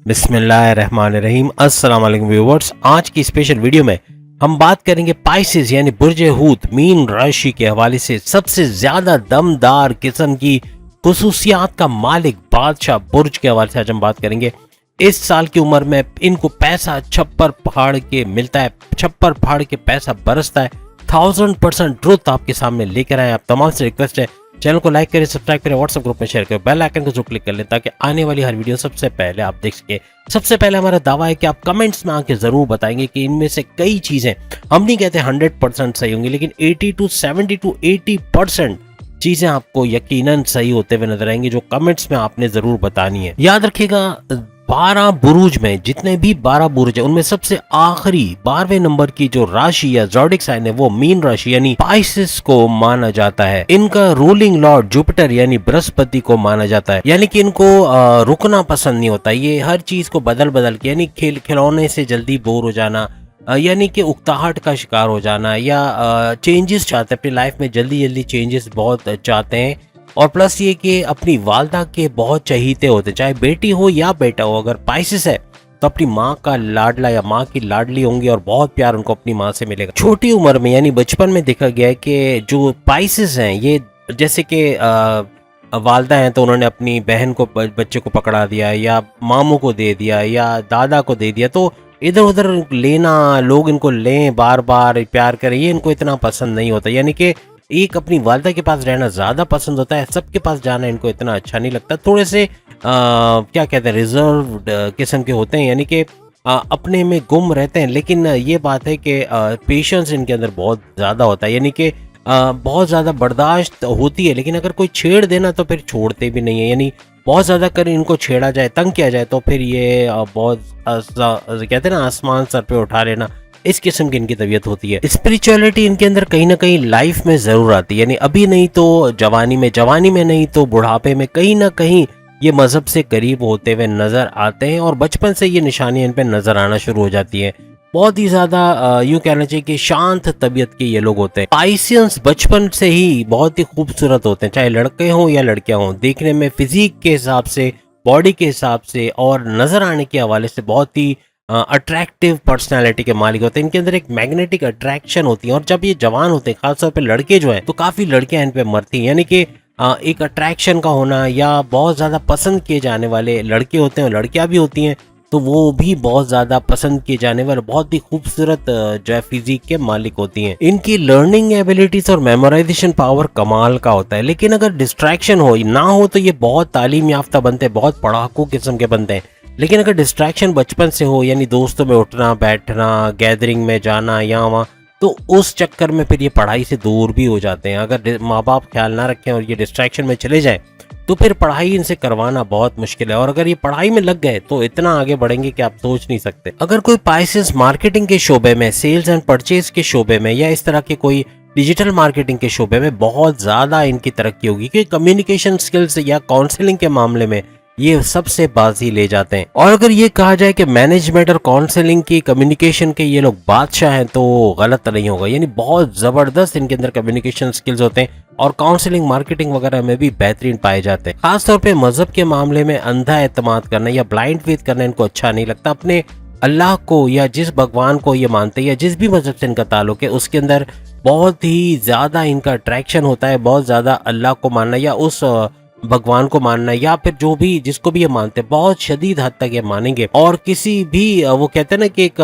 बिस्मिल्लाहिर्रहमानिर्रहीम। अस्सलाम वालेकुम व्यूअर्स। आज की स्पेशल वीडियो में हम बात करेंगे पाइसेस यानी बुर्ज हूत मीन राशि के हवाले से सबसे ज्यादा दमदार किस्म की खुसूसियात का मालिक बादशाह बुर्ज के हवाले से आज हम बात करेंगे। इस साल की उम्र में इनको पैसा छप्पर फाड़ के मिलता है, छप्पर फाड़ के पैसा बरसता है। 1000% ट्रुथ आपके सामने लेकर आए। आप तमाम से रिक्वेस्ट है चैनल को लाइक करें, सब्सक्राइब करें, व्हाट्सएप ग्रुप में शेयर करें, बेल आइकन को जरूर क्लिक कर लें ताकि आने वाली हर वीडियो सबसे पहले आप देख सके। सबसे पहले हमारा दावा है कि आप कमेंट्स में आके जरूर बताएंगे कि इनमें से कई चीजें, हम नहीं कहते 100% सही होंगी, लेकिन 80 to 70 to 80% चीजें आपको यकीनन सही होते हुए नजर आएंगी जो कमेंट्स में आपने जरूर बतानी है। याद रखिएगा 12 बुरुज में जितने भी 12 बुरुज है उनमें सबसे आखिरी 12वें नंबर की जो राशि या ज़ोडिक साइन है वो मीन राशि यानी पाइसेस को माना जाता है। इनका रूलिंग लॉर्ड जुपिटर यानी बृहस्पति को माना जाता है, यानी कि इनको रुकना पसंद नहीं होता। ये हर चीज को बदल बदल के यानी खिलौने से जल्दी बोर हो जाना, यानी कि उकताहट का शिकार हो जाना, या चेंजेस चाहते हैं अपनी लाइफ में, जल्दी जल्दी चेंजेस बहुत चाहते हैं। और प्लस ये कि अपनी वालदा के बहुत चहीते होते, चाहे बेटी हो या बेटा हो। अगर पाइसेस है तो अपनी माँ का लाडला या माँ की लाडली होंगी और बहुत प्यार उनको अपनी माँ से मिलेगा। छोटी उम्र में यानी बचपन में देखा गया है कि जो पाइसेस हैं ये जैसे कि वालदा हैं तो उन्होंने अपनी बहन को बच्चे को पकड़ा दिया या मामू को दे दिया या दादा को दे दिया, तो इधर उधर लेना, लोग इनको लें बार बार प्यार करें, ये इनको इतना पसंद नहीं होता। यानी कि एक अपनी वालदा के पास रहना ज्यादा पसंद होता है, सबके पास जाना इनको इतना अच्छा नहीं लगता। थोड़े से क्या कहते हैं रिजर्व्ड किस्म के होते हैं, यानी कि अपने में गुम रहते हैं। लेकिन ये बात है कि पेशेंस इनके अंदर बहुत ज्यादा होता है, यानी कि बहुत ज्यादा बर्दाश्त होती है, लेकिन अगर कोई छेड़ देना तो फिर छोड़ते भी नहीं है। यानी बहुत ज्यादा कर इनको छेड़ा जाए, तंग किया जाए तो फिर ये बहुत कहते हैं ना आसमान सर पे उठा लेना, इस किस्म की इनकी तबीयत होती है। स्पिरिचुअलिटी इनके अंदर कहीं ना कहीं लाइफ में जरूर आती है, यानी अभी नहीं तो जवानी में, जवानी में नहीं तो बुढ़ापे में कहीं ना कहीं ये मजहब से करीब होते हुए नजर आते हैं और बचपन से ये निशानियां इन पे नजर आना शुरू हो जाती है। बहुत ही ज्यादा यूं कहना चाहिए कि शांत तबीयत के ये लोग होते हैं। पाइसियंस बचपन से ही बहुत ही खूबसूरत होते हैं, चाहे लड़के हों या लड़कियां हों। देखने में फिजिक के हिसाब से, बॉडी के हिसाब से और नजर आने के हवाले से बहुत ही अट्रैक्टिव पर्सनालिटी के मालिक होते हैं। इनके अंदर एक मैग्नेटिक अट्रैक्शन होती है और जब ये जवान होते हैं, खासतौर पे लड़के जो हैं, तो काफी लड़कियां इन पे मरती हैं। यानी कि एक अट्रैक्शन का होना या बहुत ज्यादा पसंद किए जाने वाले लड़के होते हैं और लड़कियां भी होती हैं, तो वो भी बहुत ज्यादा पसंद किए जाने वाले बहुत ही खूबसूरत जो है फिजिक के मालिक होती हैं। इनकी लर्निंग एबिलिटीज और मेमोराइजेशन पावर कमाल का होता है, लेकिन अगर डिस्ट्रैक्शन हो ना हो तो ये बहुत तालीम याफ्ता बनते हैं, बहुत पढ़ाकू किस्म के बनते हैं। लेकिन अगर डिस्ट्रैक्शन बचपन से हो, यानी दोस्तों में उठना बैठना, गैदरिंग में जाना यहाँ वहाँ, तो उस चक्कर में फिर ये पढ़ाई से दूर भी हो जाते हैं। अगर माँ बाप ख्याल ना रखें और ये डिस्ट्रैक्शन में चले जाएं तो फिर पढ़ाई इनसे करवाना बहुत मुश्किल है। और अगर ये पढ़ाई में लग गए तो इतना आगे बढ़ेंगे कि आप सोच नहीं सकते। अगर कोई पाइसेस मार्केटिंग के शोबे में, सेल्स एंड परचेज के शोबे में या इस तरह के कोई डिजिटल मार्केटिंग के शोबे में बहुत ज्यादा इनकी तरक्की होगी, क्योंकि कम्युनिकेशन स्किल्स या काउंसलिंग के मामले में ये सबसे बाजी ले जाते हैं। और अगर ये कहा जाए कि मैनेजमेंट और काउंसलिंग की, कम्युनिकेशन के ये लोग बादशाह हैं तो गलत नहीं होगा। यानी बहुत जबरदस्त इनके अंदर कम्युनिकेशन स्किल्स होते हैं और काउंसलिंग, मार्केटिंग वगैरह में भी बेहतरीन पाए जाते हैं। खासतौर पे मजहब के मामले में अंधा एतमाद करना या ब्लाइंड फेथ करना इनको अच्छा नहीं लगता। अपने अल्लाह को या जिस भगवान को ये मानते हैं या जिस भी मजहब से इनका ताल्लुक है उसके अंदर बहुत ही ज्यादा इनका अट्रैक्शन होता है। बहुत ज्यादा अल्लाह को मानना या उस भगवान को मानना या फिर जो भी जिसको भी ये मानते हैं बहुत शदीद हद तक ये मानेंगे। और किसी भी वो कहते हैं ना कि एक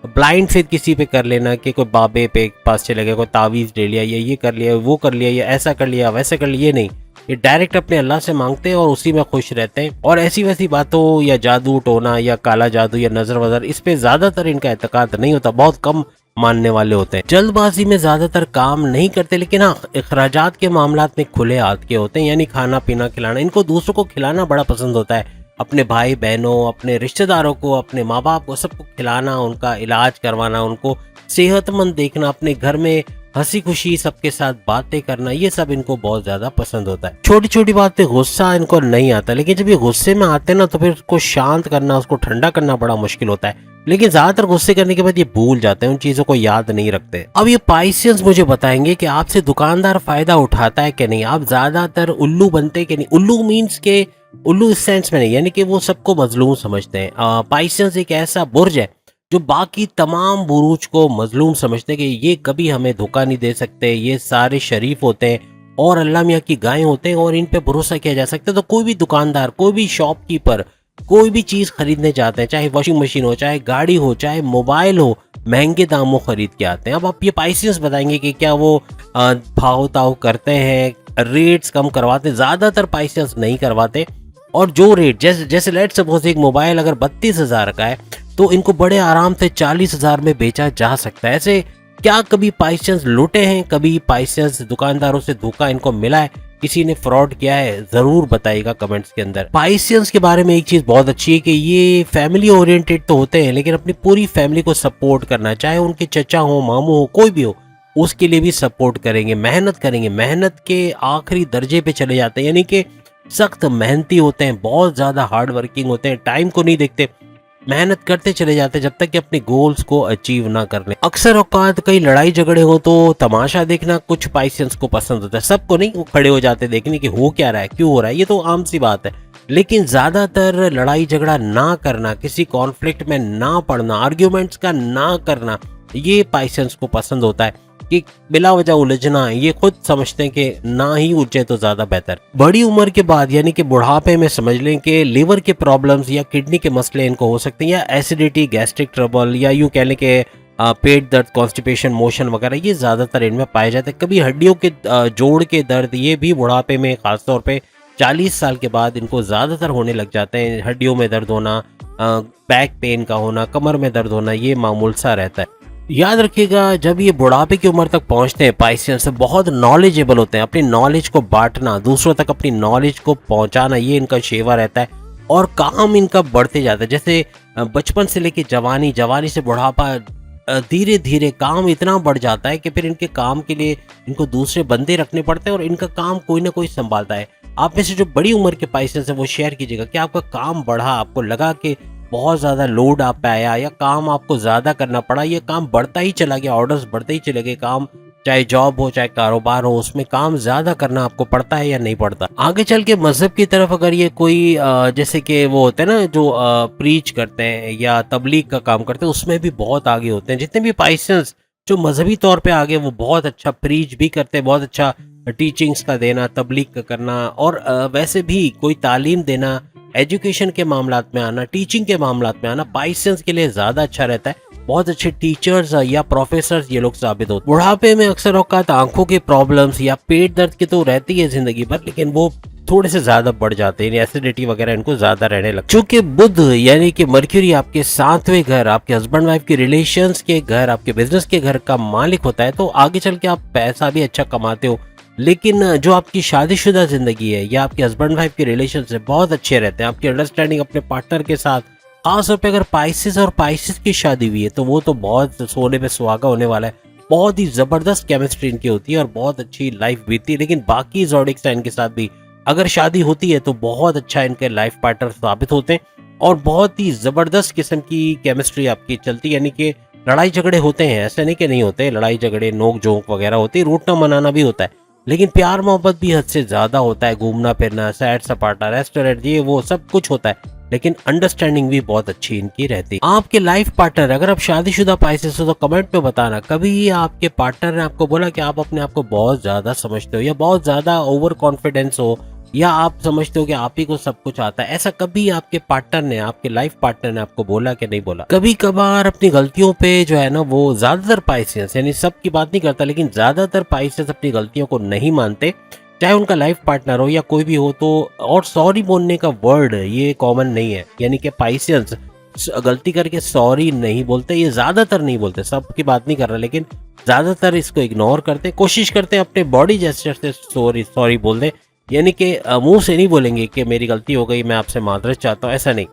ब्लाइंड फेथ किसी पे कर लेना कि कोई बाबे पे पास चले गए, कोई तावीज ले लिया या ये कर लिया, वो कर लिया, या ऐसा कर लिया, वैसे कर लिया, नहीं, ये डायरेक्ट अपने अल्लाह से मांगते हैं और उसी में खुश रहते हैं। और ऐसी वैसी बातों या जादू टोना या काला जादू या नजर वजर, इस पे ज्यादातर इनका एतकाद नहीं होता, बहुत कम मानने वाले होते हैं। जल्दबाजी में ज्यादातर काम नहीं करते, लेकिन हाँ अखराजात के मामलात में खुले हाथ के होते हैं। यानी खाना पीना खिलाना, इनको दूसरों को खिलाना बड़ा पसंद होता है, अपने भाई बहनों, अपने रिश्तेदारों को, अपने माँ बाप को, सबको खिलाना, उनका इलाज करवाना, उनको सेहतमंद देखना, अपने घर में हंसी खुशी सबके साथ बातें करना, ये सब इनको बहुत ज्यादा पसंद होता है। छोटी छोटी बात पे गुस्सा इनको नहीं आता, लेकिन जब ये गुस्से में आते हैं ना तो फिर उसको शांत करना, उसको ठंडा करना बड़ा मुश्किल होता है। लेकिन ज्यादातर गुस्से करने के बाद ये भूल जाते हैं, उन चीजों को याद नहीं रखते। अब ये पाइसियंस मुझे बताएंगे कि आपसे दुकानदार फायदा उठाता है कि नहीं, आप ज्यादातर उल्लू बनते कि नहीं। उल्लू मीन्स के उल्लू इस सेंस में नहीं, यानी कि वो सबको मजलूम समझते हैं। पाइसेंस एक ऐसा बुर्ज है जो बाकी तमाम बुरूज को मजलूम समझते हैं कि ये कभी हमें धोखा नहीं दे सकते, ये सारे शरीफ होते हैं और अल्लाह मियाँ की गायें होते हैं और इन पे भरोसा किया जा सकता है। तो कोई भी दुकानदार, कोई भी शॉपकीपर, कोई भी चीज़ खरीदने जाते हैं, चाहे वॉशिंग मशीन हो, चाहे गाड़ी हो, चाहे मोबाइल हो, महंगे दामों खरीद के आते हैं। अब आप ये पाइसेंस बताएंगे कि क्या वो भाव ताव करते हैं, रेट्स कम करवाते हैं? ज़्यादातर पाइसेंस नहीं करवाते। और जो रेट, जैसे जैसे लेट सपोज एक मोबाइल अगर 32,000 का है तो इनको बड़े आराम से 40,000 में बेचा जा सकता है। ऐसे क्या कभी पाइसेंस लूटे हैं? कभी पाइसेंस दुकानदारों से धोखा इनको मिला है? किसी ने फ्रॉड किया है? जरूर बताइएगा कमेंट्स के अंदर। पाइसेंस के बारे में एक चीज बहुत अच्छी है कि ये फैमिली ओरिएंटेड तो होते हैं, लेकिन अपनी पूरी फैमिली को सपोर्ट करना, चाहे उनके चचा हो, मामू हो, कोई भी हो, उसके लिए भी सपोर्ट करेंगे, मेहनत करेंगे, मेहनत के आखिरी दर्जे पे चले जाते हैं, यानी कि सख्त मेहनती होते हैं, बहुत ज्यादा हार्ड वर्किंग होते हैं, टाइम को नहीं देखते, मेहनत करते चले जाते हैं जब तक कि अपने गोल्स को अचीव ना कर लें। अक्सर औकात कई लड़ाई झगड़े हो तो तमाशा देखना कुछ पाइसेंस को पसंद होता है, सबको नहीं। वो खड़े हो जाते देखने कि हो क्या रहा है, क्यों हो रहा है, ये तो आम सी बात है। लेकिन ज्यादातर लड़ाई झगड़ा ना करना, किसी कॉन्फ्लिक्ट में ना पड़ना, आर्ग्यूमेंट्स का ना करना, ये पाइसेंस को पसंद होता है कि बिला वजह उलझना। ये खुद समझते हैं कि ना ही उलझे तो ज्यादा बेहतर। बड़ी उम्र के बाद यानी कि बुढ़ापे में समझ लें कि लिवर के प्रॉब्लम्स या किडनी के मसले इनको हो सकते हैं, या एसिडिटी, गैस्ट्रिक ट्रबल, या यूं कह लें कि पेट दर्द, कॉन्स्टिपेशन, मोशन वगैरह, ये ज्यादातर इनमें पाए जाते हैं। कभी हड्डियों के जोड़ के दर्द, ये भी बुढ़ापे में खासतौर पे 40 साल के बाद इनको ज्यादातर होने लग जाते हैं। हड्डियों में दर्द होना, बैक पेन का होना, कमर में दर्द होना, ये मामूल सा रहता है। याद रखिएगा, जब ये बुढ़ापे की उम्र तक पहुंचते हैं पाइसेंस बहुत नॉलेजेबल होते हैं। अपनी नॉलेज को बांटना, दूसरों तक अपनी नॉलेज को पहुंचाना, ये इनका शेवा रहता है और काम इनका बढ़ते जाता है। जैसे बचपन से लेके जवानी, जवानी से बुढ़ापा, धीरे धीरे काम इतना बढ़ जाता है कि फिर इनके काम के लिए इनको दूसरे बंदे रखने पड़ते हैं और इनका काम कोई ना कोई संभालता है। आप में से जो बड़ी उम्र के पाइसेंस है वो शेयर कीजिएगा कि आपका काम बढ़ा, आपको लगा कि बहुत ज़्यादा लोड आप पे आया या काम आपको ज़्यादा करना पड़ा, ये काम बढ़ता ही चला गया, ऑर्डर्स बढ़ते ही चले गए, काम चाहे जॉब हो चाहे कारोबार हो, उसमें काम ज़्यादा करना आपको पड़ता है या नहीं पड़ता। आगे चल के मज़हब की तरफ अगर ये कोई जैसे कि वो होते हैं ना जो प्रीच करते हैं या तबलीग का काम करते हैं, उसमें भी बहुत आगे होते हैं। जितने भी पाइसेंस जो मजहबी तौर पे आगे, वो बहुत अच्छा प्रीच भी करते हैं, बहुत अच्छा टीचिंग्स का देना, तबलीग का करना, और वैसे भी कोई तालीम देना, एजुकेशन के मामलात में आना, टीचिंग के मामलात में आना पाइसेंस के लिए ज्यादा अच्छा रहता है। बहुत अच्छे टीचर्स या प्रोफेसर ये लोग साबित होते हैं। बुढ़ापे में अक्सर औकात आंखों के प्रॉब्लम्स या पेट दर्द की तो रहती है जिंदगी भर, लेकिन वो थोड़े से ज्यादा बढ़ जाते हैं, एसिडिटी वगैरह इनको ज्यादा रहने लगता है। चूंकि बुध यानी कि मर्क्यूरी आपके 7वें घर, आपके हस्बैंड वाइफ के रिलेशंस के घर, आपके बिजनेस के घर का मालिक होता है, तो आगे चल के आप पैसा भी अच्छा कमाते हो। लेकिन जो आपकी शादीशुदा जिंदगी है या आपके हस्बैंड वाइफ के रिलेशन से बहुत अच्छे रहते हैं, आपकी अंडरस्टैंडिंग अपने पार्टनर के साथ, खासतौर पे अगर पाइसेस और पाइसेस की शादी हुई है तो वो तो बहुत सोने पे सुहागा होने वाला है। बहुत ही जबरदस्त केमिस्ट्री इनकी होती है और बहुत अच्छी लाइफ बीतती है। लेकिन बाकी ज़ोडिक साइन के साथ भी अगर शादी होती है तो बहुत अच्छा इनके लाइफ पार्टनर साबित होते हैं और बहुत ही जबरदस्त किस्म की केमिस्ट्री आपकी चलती है। यानी कि लड़ाई झगड़े होते हैं, ऐसे नहीं कि नहीं होते, लड़ाई झगड़े, नोक झोंक वगैरह होती है, रूठना मनाना भी होता है, लेकिन प्यार मोहब्बत भी हद से ज्यादा होता है। घूमना फिरना, सैर सपाटा, रेस्टोरेंट, ये वो सब कुछ होता है, लेकिन अंडरस्टैंडिंग भी बहुत अच्छी इनकी रहती है। आपके लाइफ पार्टनर, अगर आप शादीशुदा पाइसेस हो तो कमेंट में बताना, कभी आपके पार्टनर ने आपको बोला कि आप अपने आप को बहुत ज्यादा समझते हो या बहुत ज्यादा ओवर कॉन्फिडेंस हो, या आप समझते हो कि आप ही को सब कुछ आता है? ऐसा कभी आपके पार्टनर ने, आपके लाइफ पार्टनर ने आपको बोला कि नहीं बोला? कभी कभार अपनी गलतियों पे जो है ना, वो ज्यादातर पाइसेस, यानी सब की बात नहीं करता, लेकिन ज्यादातर पाइसेस अपनी गलतियों को नहीं मानते, चाहे उनका लाइफ पार्टनर हो या कोई भी हो तो। और सॉरी बोलने का वर्ड ये कॉमन नहीं है, यानी कि पाइसेस गलती करके सॉरी नहीं बोलते, ये ज्यादातर नहीं बोलते, सब की बात नहीं कर रहा, लेकिन ज्यादातर इसको इग्नोर करते, कोशिश करते हैं अपने बॉडी जेस्चर से सॉरी सॉरी बोल दे। यानी कि मुंह से नहीं बोलेंगे कि मेरी गलती हो गई, मैं आपसे माजरत चाहता हूँ, ऐसा नहीं,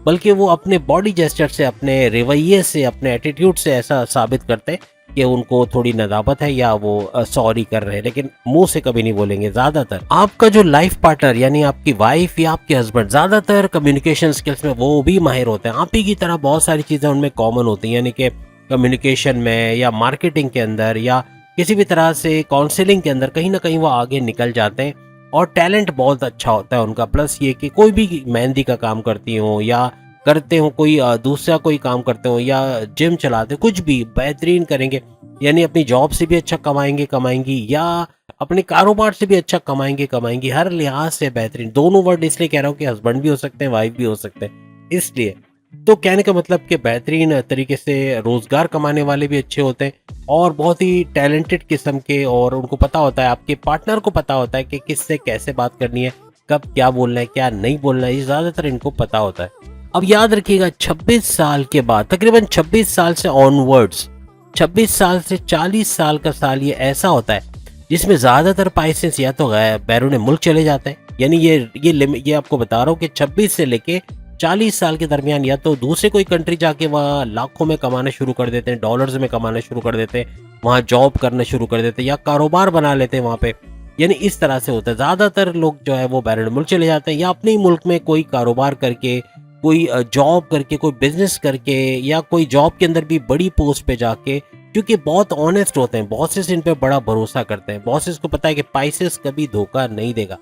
बल्कि वो अपने बॉडी जेस्चर से, अपने रवैये से, अपने एटीट्यूड से ऐसा साबित करते हैं कि उनको थोड़ी नदाबत है या वो सॉरी कर रहे हैं, लेकिन मुंह से कभी नहीं बोलेंगे ज्यादातर। आपका जो लाइफ पार्टनर यानी आपकी वाइफ या आपके हस्बैंड, ज्यादातर कम्युनिकेशन स्किल्स में वो भी माहिर होते हैं। आप ही की तरह बहुत सारी चीजें उनमें कॉमन होती हैं, यानी कि कम्युनिकेशन में या मार्केटिंग के अंदर या किसी भी तरह से काउंसलिंग के अंदर कहीं ना कहीं वो आगे निकल जाते हैं। और टैलेंट बहुत अच्छा होता है उनका। प्लस ये कि कोई भी मेहंदी का काम करती हो या करते हो, कोई दूसरा कोई काम करते हो या जिम चलाते हो, कुछ भी बेहतरीन करेंगे। यानी अपनी जॉब से भी अच्छा कमाएंगी या अपने कारोबार से भी अच्छा कमाएंगी, हर लिहाज से बेहतरीन। दोनों वर्ड इसलिए कह रहा हूँ कि हस्बैंड भी हो सकते हैं, वाइफ भी हो सकते हैं, इसलिए। तो कहने का मतलब कि बेहतरीन तरीके से रोजगार कमाने वाले भी अच्छे होते हैं और बहुत ही टैलेंटेड किस्म के, और उनको पता होता है, आपके पार्टनर को पता होता है कि किससे कैसे बात करनी है, कब क्या बोलना है, क्या नहीं बोलना है, ये ज्यादातर इनको पता होता है। अब याद रखिएगा 26 साल के बाद, तकरीबन 26 साल से ऑनवर्ड्स, 26 साल से 40 साल का साल ये ऐसा होता है जिसमें ज्यादातर पाइसेस या तो बैरून मुल्क चले जाते हैं। यानी ये आपको बता रहा हूँ कि 26 से लेके 40 साल के दरमियान या तो दूसरे कोई कंट्री जाके वहाँ लाखों में कमाना शुरू कर देते हैं, डॉलर्स में कमाना शुरू कर देते हैं, वहाँ जॉब करना शुरू कर देते हैं या कारोबार बना लेते हैं वहाँ पे। यानी इस तरह से होता है। ज्यादातर लोग जो है वो बैरून मुल्क चले जाते हैं या अपने ही मुल्क में कोई कारोबार करके, कोई जॉब करके, कोई बिजनेस करके, या कोई जॉब के अंदर भी बड़ी पोस्ट पे जाके, क्योंकि बहुत ऑनेस्ट होते हैं बॉसेस, इन पे बड़ा भरोसा करते हैं। बॉसेस को पता है कि पाइसेस कभी धोखा नहीं देगा,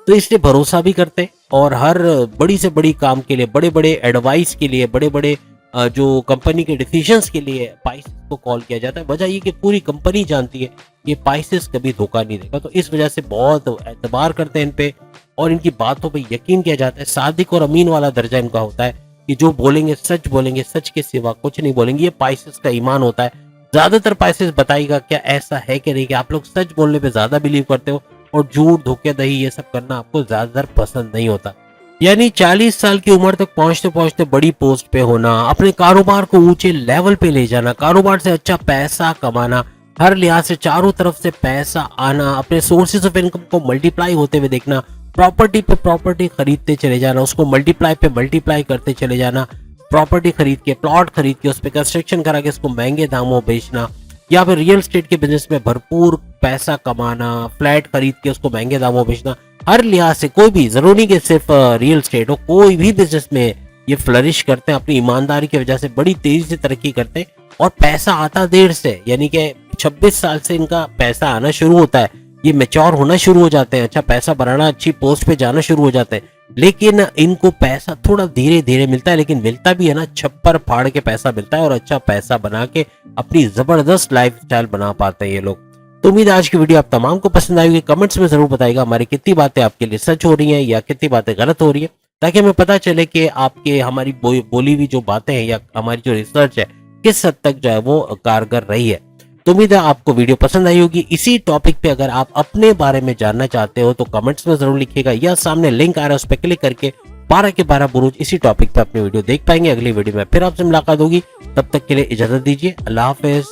तो इसलिए भरोसा भी करते हैं। और हर बड़ी से बड़ी काम के लिए, बड़े बड़े एडवाइस के लिए, बड़े बड़े जो कंपनी के डिसीजंस के लिए पाइसेस को कॉल किया जाता है। वजह ये कि पूरी कंपनी जानती है कि पाइसेस कभी धोखा नहीं देगा, तो इस वजह से बहुत एतबार करते हैं इन पे और इनकी बातों पे यकीन किया जाता है। सादिक और अमीन वाला दर्जा इनका होता है कि जो बोलेंगे सच बोलेंगे, सच के सिवा कुछ नहीं बोलेंगे। ये पाइसेस का ईमान होता है। ज्यादातर पाइसेस बताइएगा क्या ऐसा है कि नहीं कि आप लोग सच बोलने पे ज्यादा बिलीव करते हो और झूठ, धोखेधड़ी ये सब करना आपको ज्यादातर पसंद नहीं होता। यानी 40 साल की उम्र तक पहुंचते पहुंचते बड़ी पोस्ट पे होना, अपने कारोबार को ऊंचे लेवल पे ले जाना, कारोबार से अच्छा पैसा कमाना, हर लिहाज से चारों तरफ से पैसा आना, अपने सोर्सेज ऑफ इनकम को मल्टीप्लाई होते हुए देखना, प्रॉपर्टी पे प्रॉपर्टी खरीदते चले जाना, उसको मल्टीप्लाई पे मल्टीप्लाई करते चले जाना, प्रॉपर्टी खरीद के, प्लॉट खरीद के, उस पर कंस्ट्रक्शन करा के उसको महंगे दामों बेचना, या फिर रियल एस्टेट के बिजनेस में भरपूर पैसा कमाना, फ्लैट खरीद के उसको महंगे दामों बेचना। हर लिहाज से कोई भी, जरूरी कि सिर्फ रियल एस्टेट हो, कोई भी बिजनेस में ये फ्लरिश करते हैं, अपनी ईमानदारी की वजह से बड़ी तेजी से तरक्की करते हैं। और पैसा आता देर से, यानी कि 26 साल से इनका पैसा आना शुरू होता है, ये मैच्योर होना शुरू हो जाते हैं, अच्छा पैसा बनाना, अच्छी पोस्ट पे जाना शुरू हो जाते हैं। लेकिन इनको पैसा थोड़ा धीरे धीरे मिलता है, लेकिन मिलता भी है ना, छप्पर फाड़ के पैसा मिलता है और अच्छा पैसा बना के अपनी जबरदस्त लाइफस्टाइल बना पाते हैं ये लोग। तो उम्मीद है आज की वीडियो आप तमाम को पसंद आएगी। कमेंट्स में जरूर बताइएगा हमारी कितनी बातें आपके लिए सच हो रही हैं या कितनी बातें गलत हो रही है, ताकि हमें पता चले कि आपके हमारी बोली हुई जो बातें हैं या हमारी जो रिसर्च है किस हद तक जो है वो कारगर रही है। तो उम्मीद है आपको वीडियो पसंद आई होगी। इसी टॉपिक पे अगर आप अपने बारे में जानना चाहते हो तो कमेंट्स में जरूर लिखिएगा, या सामने लिंक आ रहा है उस पर क्लिक करके 12 के 12 बुरुज इसी टॉपिक पे अपनी वीडियो देख पाएंगे। अगली वीडियो में फिर आपसे मुलाकात होगी, तब तक के लिए इजाजत दीजिए। अल्लाह हाफिज।